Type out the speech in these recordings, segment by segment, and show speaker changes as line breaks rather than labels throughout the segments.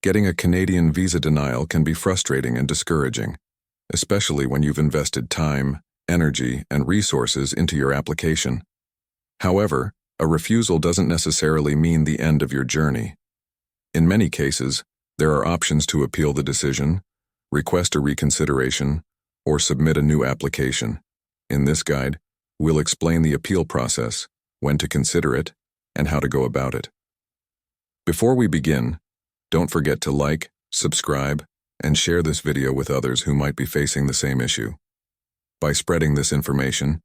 Getting a Canadian visa denial can be frustrating and discouraging, especially when you've invested time, energy, and resources into your application. However, a refusal doesn't necessarily mean the end of your journey. In many cases, there are options to appeal the decision, request a reconsideration, or submit a new application. In this guide, we'll explain the appeal process, when to consider it, and how to go about it. Before we begin, don't forget to like, subscribe, and share this video with others who might be facing the same issue. By spreading this information,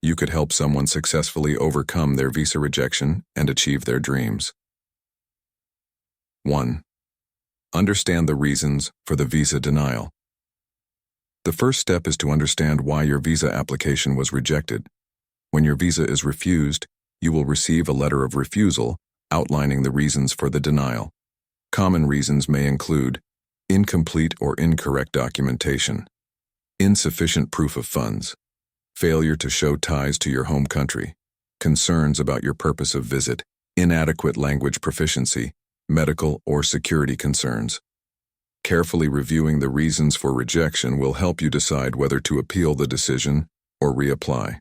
you could help someone successfully overcome their visa rejection and achieve their dreams. 1. Understand the reasons for the visa denial. The first step is to understand why your visa application was rejected. When your visa is refused, you will receive a letter of refusal outlining the reasons for the denial. Common reasons may include incomplete or incorrect documentation, insufficient proof of funds, failure to show ties to your home country, concerns about your purpose of visit, inadequate language proficiency, medical or security concerns. Carefully reviewing the reasons for rejection will help you decide whether to appeal the decision or reapply.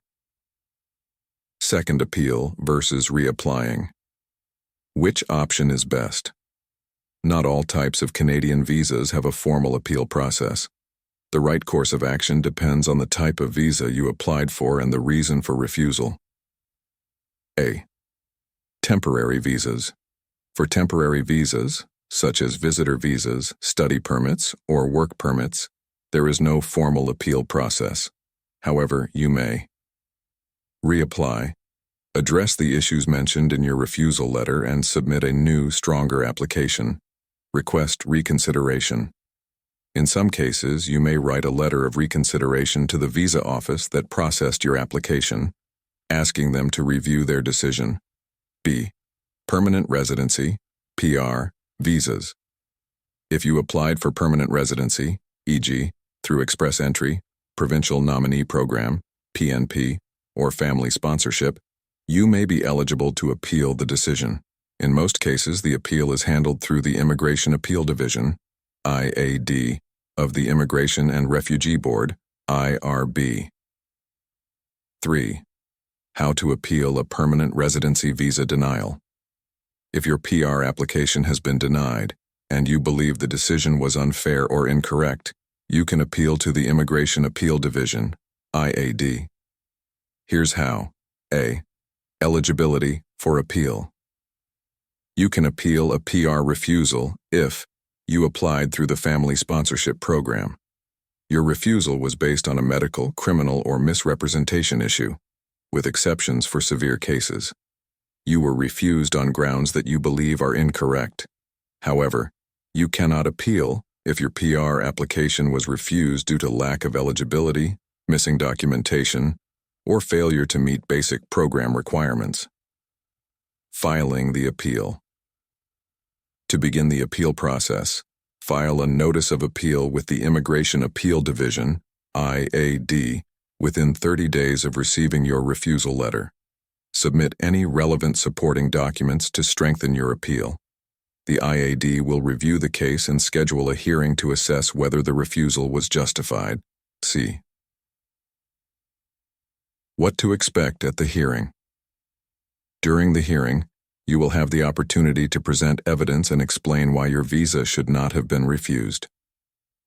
Second, appeal versus reapplying. Which option is best? Not all types of Canadian visas have a formal appeal process. The right course of action depends on the type of visa you applied for and the reason for refusal. A. Temporary visas. For temporary visas, such as visitor visas, study permits, or work permits, there is no formal appeal process. However, you may reapply, address the issues mentioned in your refusal letter and submit a new, stronger application. Request reconsideration. In some cases, you may write a letter of reconsideration to the visa office that processed your application, asking them to review their decision. B. Permanent residency, PR, visas. If you applied for permanent residency, e.g., through Express Entry, Provincial Nominee Program, PNP, or family sponsorship, you may be eligible to appeal the decision. In most cases, the appeal is handled through the Immigration Appeal Division, IAD, of the Immigration and Refugee Board, IRB. 3. How to appeal a permanent residency visa denial. If your PR application has been denied, and you believe the decision was unfair or incorrect, you can appeal to the Immigration Appeal Division, IAD. Here's how. A. Eligibility for appeal. You can appeal a PR refusal if you applied through the Family Sponsorship Program. Your refusal was based on a medical, criminal, or misrepresentation issue, with exceptions for severe cases. You were refused on grounds that you believe are incorrect. However, you cannot appeal if your PR application was refused due to lack of eligibility, missing documentation, or failure to meet basic program requirements. Filing the appeal. To begin the appeal process, file a Notice of Appeal with the Immigration Appeal Division, IAD, within 30 days of receiving your refusal letter. Submit any relevant supporting documents to strengthen your appeal. The IAD will review the case and schedule a hearing to assess whether the refusal was justified. C. What to expect at the hearing. During the hearing, you will have the opportunity to present evidence and explain why your visa should not have been refused.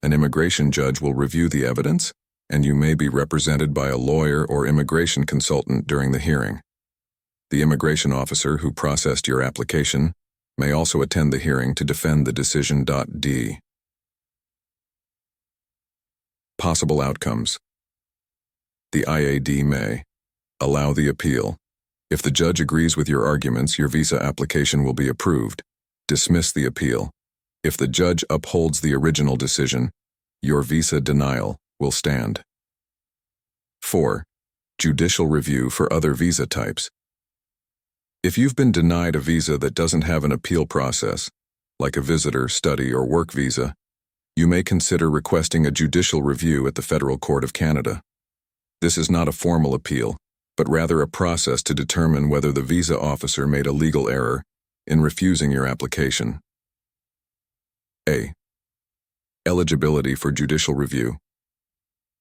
An immigration judge will review the evidence, and you may be represented by a lawyer or immigration consultant during the hearing. The immigration officer who processed your application may also attend the hearing to defend the decision. D. Possible outcomes. The IAD may allow the appeal. If the judge agrees with your arguments, your visa application will be approved. Dismiss the appeal. If the judge upholds the original decision, your visa denial will stand. 4. Judicial review for other visa types. If you've been denied a visa that doesn't have an appeal process, like a visitor, study, or work visa, you may consider requesting a judicial review at the Federal Court of Canada. This is not a formal appeal, but rather a process to determine whether the visa officer made a legal error in refusing your application. Eligibility for judicial review.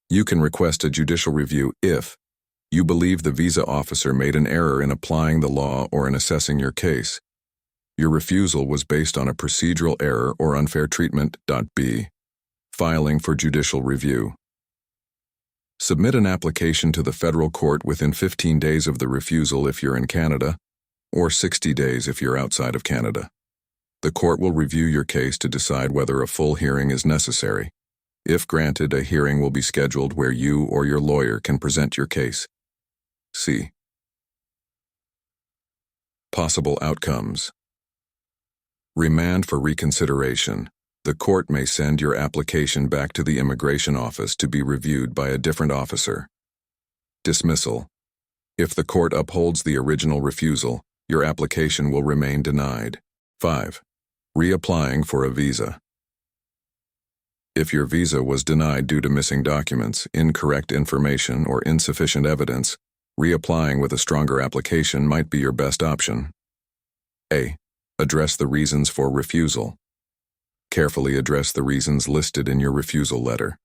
You can request a judicial review if you believe the visa officer made an error in applying the law or in assessing your case. Your refusal was based on a procedural error or unfair treatment. B. Filing for judicial review. Submit an application to the federal court within 15 days of the refusal if you're in Canada, or 60 days if you're outside of Canada. The court will review your case to decide whether a full hearing is necessary. If granted, a hearing will be scheduled where you or your lawyer can present your case. C. Possible outcomes. Remand for reconsideration. The court may send your application back to the immigration office to be reviewed by a different officer. Dismissal. If the court upholds the original refusal, your application will remain denied. 5. Reapplying for a visa. If your visa was denied due to missing documents, incorrect information, or insufficient evidence, reapplying with a stronger application might be your best option. A. Address the reasons for refusal. Carefully address the reasons listed in your refusal letter.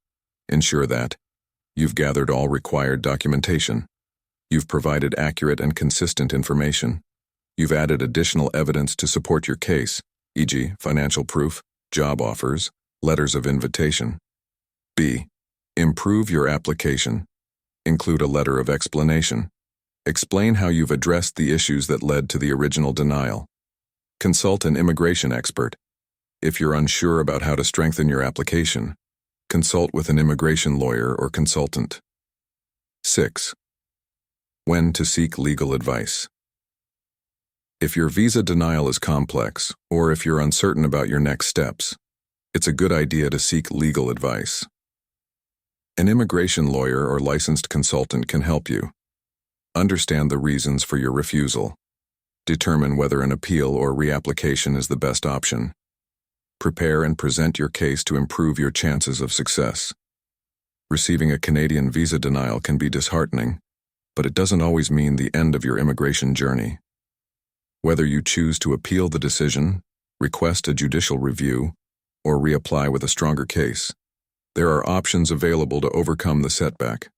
Ensure that you've gathered all required documentation. You've provided accurate and consistent information. You've added additional evidence to support your case, e.g., financial proof, job offers, letters of invitation. B. Improve your application. Include a letter of explanation. Explain how you've addressed the issues that led to the original denial. Consult an immigration expert. If you're unsure about how to strengthen your application, consult with an immigration lawyer or consultant. 6. When to seek legal advice. If your visa denial is complex, or if you're uncertain about your next steps, it's a good idea to seek legal advice. An immigration lawyer or licensed consultant can help you. Understand the reasons for your refusal. Determine whether an appeal or reapplication is the best option. Prepare and present your case to improve your chances of success. Receiving a Canadian visa denial can be disheartening, but it doesn't always mean the end of your immigration journey. Whether you choose to appeal the decision, request a judicial review, or reapply with a stronger case, there are options available to overcome the setback.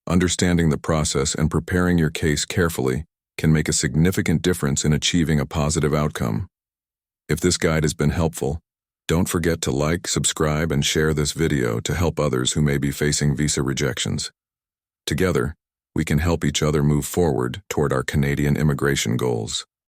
Understanding the process and preparing your case carefully can make a significant difference in achieving a positive outcome. If this guide has been helpful, don't forget to like, subscribe, and share this video to help others who may be facing visa rejections. Together, we can help each other move forward toward our Canadian immigration goals.